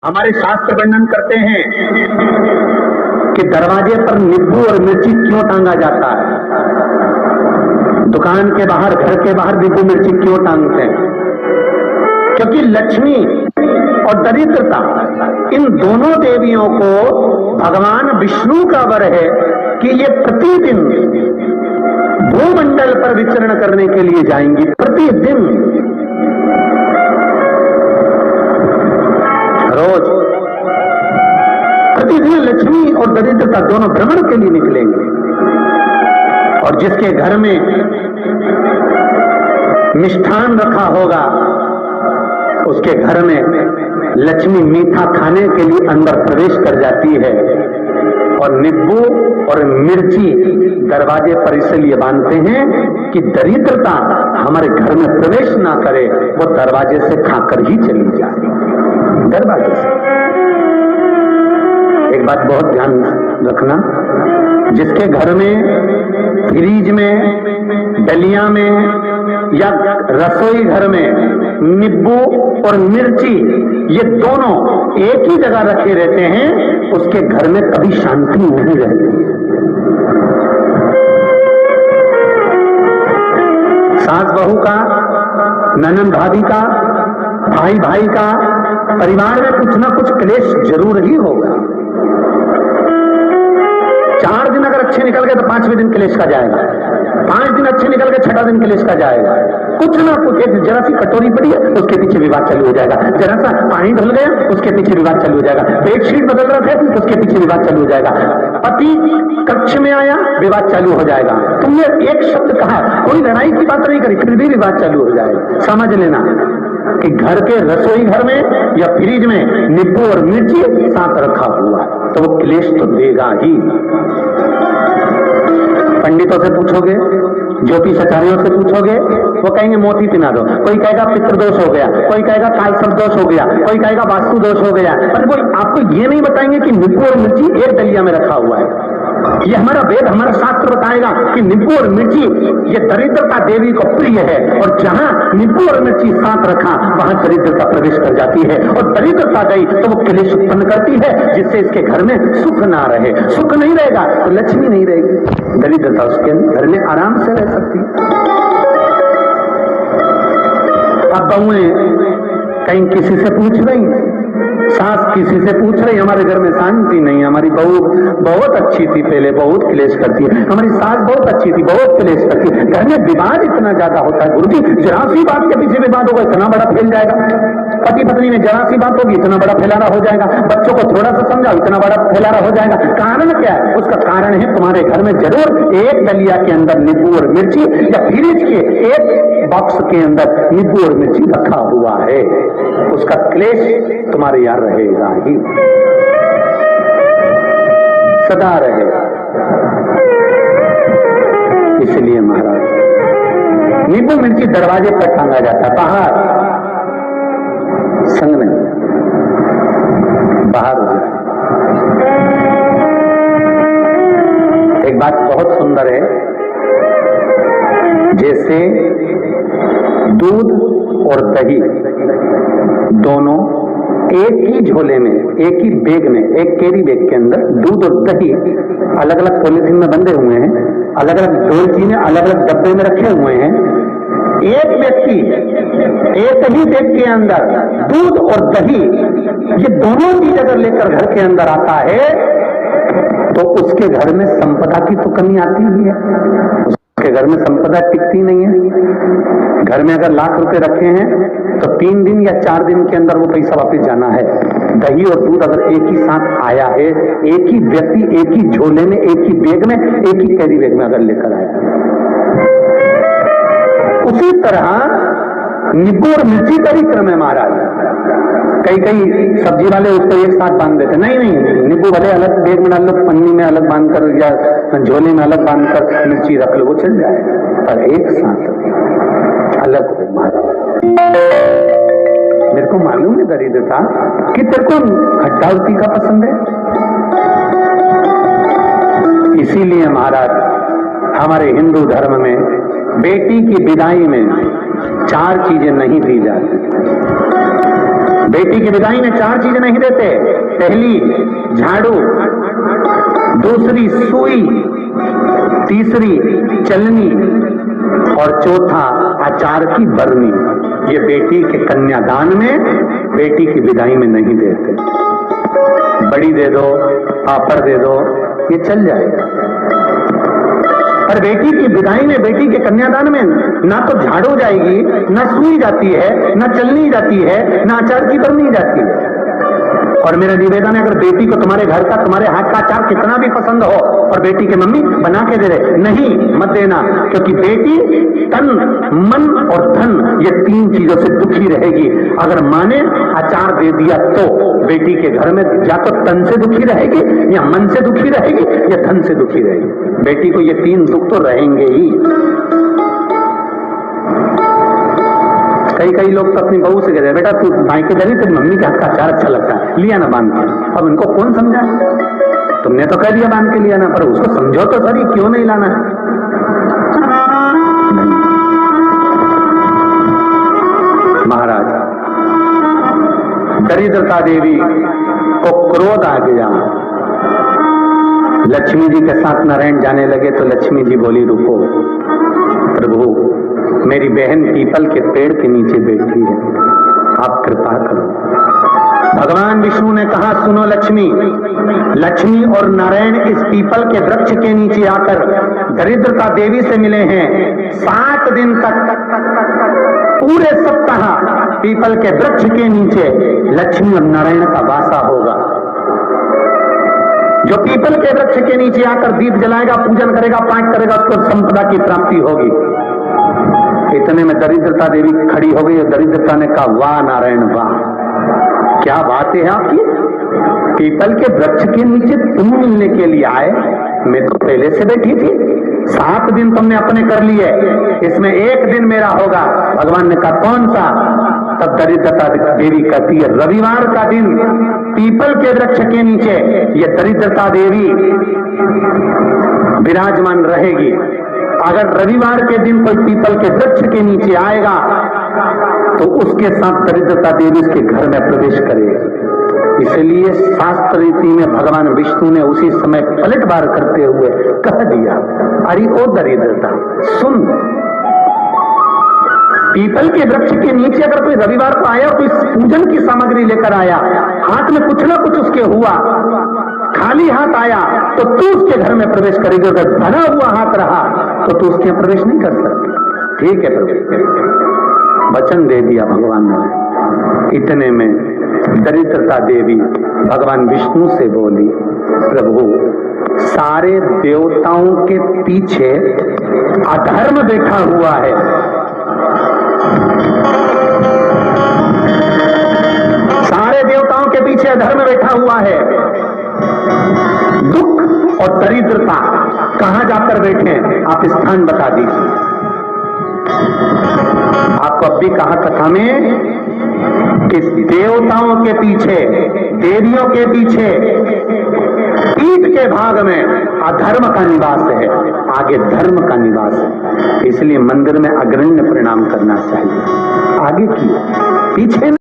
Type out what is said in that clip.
हमारे शास्त्र वर्णन करते हैं कि दरवाजे पर नींबू और मिर्ची क्यों टांगा जाता है। दुकान के बाहर, घर के बाहर नींबू मिर्ची क्यों टांगते हैं? क्योंकि लक्ष्मी और दरिद्रता, इन दोनों देवियों को भगवान विष्णु का वर है कि ये प्रतिदिन भूमंडल पर विचरण करने के लिए जाएंगी। प्रतिदिन, रोज प्रतिदिन लक्ष्मी और दरिद्रता दोनों भ्रमण के लिए निकलेंगे। और जिसके घर में मिष्ठान रखा होगा, उसके घर में लक्ष्मी मीठा खाने के लिए अंदर प्रवेश कर जाती है। और नींबू और मिर्ची दरवाजे पर इसलिए बांधते हैं कि दरिद्रता हमारे घर में प्रवेश ना करे, वो दरवाजे से खाकर ही चली जाए। दरवाजे से। एक बात बहुत ध्यान रखना, जिसके घर में फ्रिज में, डलिया में या रसोई घर में नींबू और मिर्ची ये दोनों एक ही जगह रखे रहते हैं, उसके घर में कभी शांति नहीं रहती। सास बहू का, ननद भाभी का, भाई भाई का, परिवार में कुछ ना कुछ क्लेश जरूर ही होगा। 4 दिन अगर अच्छे निकल गए तो 5वें दिन क्लेश का जाएगा। 5 दिन अच्छे निकल गए, 6वां दिन क्लेश का जाएगा। कुछ ना कुछ, एक जरा सी कटोरी पड़ी है उसके पीछे विवाद चालू हो जाएगा, जरा सा पानी ढल गया उसके पीछे विवाद चालू हो जाएगा, बेडशीट बदल रहा था उसके पीछे विवाद चालू हो जाएगा, पति कक्ष में आया विवाद चालू हो जाएगा। तुमने एक शब्द कहा, कोई लड़ाई की बात नहीं करी, फिर भी विवाद चालू हो जाएगा। समझ लेना कि घर के रसोई घर में या फ्रिज में नींबू और मिर्ची साथ रखा हुआ तो वो क्लेश तो देगा ही। पंडितों से पूछोगे, ज्योतिषाचार्यों से पूछोगे, वो कहेंगे मोती पिना दो। कोई कहेगा पितृदोष हो गया, कोई कहेगा कालसर्प दोष हो गया, कोई कहेगा वास्तु दोष हो गया। पर कोई आपको ये नहीं बताएंगे कि नींबू और मिर्ची एक डलिया में रखा हुआ है। ये हमारा वेद, हमारा शास्त्र बताएगा कि नींबू और मिर्ची ये दरिद्रता देवी को प्रिय है, और जहां नींबू और मिर्ची साथ रखा वहां दरिद्रता प्रवेश कर जाती है, और दरिद्रता गई तो वो क्लेश उत्पन्न करती है, जिससे इसके घर में सुख ना रहे। सुख नहीं रहेगा तो लक्ष्मी नहीं रहेगी, दरिद्रता उसके घर में आराम से रह सकती है। अब बहुएं कहीं किसी से पूछ रही, सास किसी से पूछ रही, हमारे घर में शांति नहीं, हमारी बहू बहुत अच्छी थी, पहले बहुत क्लेश करती है, हमारी सास बहुत अच्छी थी, बहुत क्लेश करती है। घर में विवाद इतना ज्यादा होता है गुरुजी, जरा सी बात के पीछे विवाद होगा इतना बड़ा फैल जाएगा। पति पत्नी में जरा सी बात होगी इतना बड़ा फैलाना हो जाएगा। बच्चों को थोड़ा सा समझाओ इतना बड़ा फैलाना हो जाएगा। कारण क्या है? उसका कारण है तुम्हारे घर में जरूर एक डलिया के अंदर नींबू और मिर्ची या फ्रिज के एक बॉक्स के अंदर नींबू और मिर्ची रखा हुआ है। उसका क्लेश तुम्हारे यार रहेगा ही, सदा रहेगा। इसलिए महाराज नींबू मिर्ची दरवाजे पर टांगा जाता है, बाहर संग नहीं, बाहर हो जाए। एक बात बहुत सुंदर है, जैसे दूध और दही दोनों एक ही झोले में, एक ही बैग में, एक कैरी बैग के अंदर दूध और दही अलग अलग पॉलिथीन में बंधे हुए हैं, अलग अलग डोलची में, अलग अलग डब्बे में रखे हुए हैं। एक व्यक्ति एक ही बैग के अंदर दूध और दही ये दोनों चीज अगर लेकर घर के अंदर आता है तो उसके घर में संपदा की तो कमी आती ही है, उसके घर में संपदा टिकती नहीं है। घर में अगर लाख रुपए रखे हैं तो 3 दिन या 4 दिन के अंदर वो पैसा वापस जाना है। दही और दूध अगर एक ही साथ आया है, एक ही व्यक्ति एक ही झोले में, एक ही बैग में, एक ही कैरी बैग में अगर लेकर आया, उसी तरह नींबू और मिर्ची का ही क्रम है महाराज। कई सब्जी वाले उसको एक साथ बांध देते, नहीं नहीं, नींबू भले अलग बैग में डाल लो, पन्नी में अलग बांधकर या झोले में अलग बांधकर मिर्ची रख लो, वो चल जाएगा, पर एक साथ अलग हो। मेरे को मालूम है दरिद्रता कि तेरे को खट्टा और तीखा पसंद है, इसीलिए महाराज हमारे हिंदू धर्म में बेटी की विदाई में 4 चीजें नहीं दी जाती। बेटी की विदाई में 4 चीजें नहीं देते। पहली झाड़ू, दूसरी सुई, तीसरी चलनी और चौथा अचार की बरनी। ये बेटी के कन्यादान में, बेटी की विदाई में नहीं देते। बड़ी दे दो, पापड़ दे दो, ये चल जाएगा, पर बेटी की विदाई में, बेटी के कन्यादान में ना तो झाड़ू जाएगी, ना सुई जाती है, ना चलनी जाती है, ना अचार की बरनी जाती है। और मेरा निवेदन है, अगर बेटी को तुम्हारे घर का, तुम्हारे हाथ का अचार कितना भी पसंद हो और बेटी की मम्मी बना के दे दे, नहीं, मत देना, क्योंकि बेटी तन, मन और धन, ये 3 चीजों से दुखी रहेगी। अगर माँ ने अचार दे दिया तो बेटी के घर में या तो तन से दुखी रहेगी, या मन से दुखी रहेगी, या धन से दुखी रहेगी। बेटी को ये 3 दुख तो रहेंगे ही। कई लोग तो अपनी बहू से कहते हैं, बेटा तू मायके जा रही, तेरी मम्मी के हाथ का अचार अच्छा लगता है, लिया ना बांध के। अब उनको कौन समझाए? तुमने तो कह दिया बांध के लिया ना, पर उसको समझो तो सही, क्यों नहीं लाना है? महाराज, दरिद्रता देवी को क्रोध आ गया। लक्ष्मी जी के साथ नारायण जाने लगे तो लक्ष्मी जी बोली, रुको प्रभु, मेरी बहन पीपल के पेड़ के नीचे बैठी है, आप कृपा करो। भगवान विष्णु ने कहा, सुनो लक्ष्मी, लक्ष्मी और नारायण इस पीपल के वृक्ष के नीचे आकर दरिद्रता देवी से मिले हैं। 7 दिन तक, पूरे सप्ताह पीपल के वृक्ष के नीचे लक्ष्मी और नारायण का वासा होगा। जो पीपल के वृक्ष के नीचे आकर दीप जलाएगा, पूजन करेगा, पाठ करेगा, उसको संपदा की प्राप्ति होगी। इतने में दरिद्रता देवी खड़ी हो गई और दरिद्रता ने कहा, वाह नारायण वाह, क्या बात है आपकी, पीपल के वृक्ष के नीचे तुम मिलने के लिए आए, मैं तो पहले से बैठी थी। 7 दिन तुमने अपने कर लिए, इसमें 1 दिन मेरा होगा। भगवान ने कहा, कौन सा? तब दरिद्रता देवी कहती है, रविवार का दिन पीपल के वृक्ष के नीचे ये दरिद्रता देवी विराजमान रहेगी। अगर रविवार के दिन कोई पीपल के वृक्ष के नीचे आएगा तो उसके साथ दरिद्रता देवी उसके घर में प्रवेश करेगी। इसलिए शास्त्र रीति में भगवान विष्णु ने उसी समय पलटवार करते हुए कह दिया, अरे ओ दरिद्रता सुन, पीपल के वृक्ष के नीचे अगर कोई रविवार को आया, कोई पूजन की सामग्री लेकर आया, हाथ में कुछ ना कुछ उसके हुआ, खाली हाथ आया, तो तू उसके घर में प्रवेश करेगी। अगर भरा हुआ हाथ रहा तो तू उसके प्रवेश नहीं कर सकती। ठीक है प्रभु, वचन दे दिया भगवान ने। इतने में दरिद्रता देवी भगवान विष्णु से बोली, प्रभु सारे देवताओं के पीछे अधर्म बैठा हुआ है, सारे देवताओं के पीछे अधर्म बैठा हुआ है। दुख और दरिद्रता कहां जाकर बैठे हैं, आप स्थान बता दीजिए। आपको अब भी कहा कथा में, इस देवताओं के पीछे, देवियों के पीछे पीठ के भाग में अधर्म का निवास है, आगे धर्म का निवास है। इसलिए मंदिर में अग्रण्य प्रणाम करना चाहिए, आगे की पीछे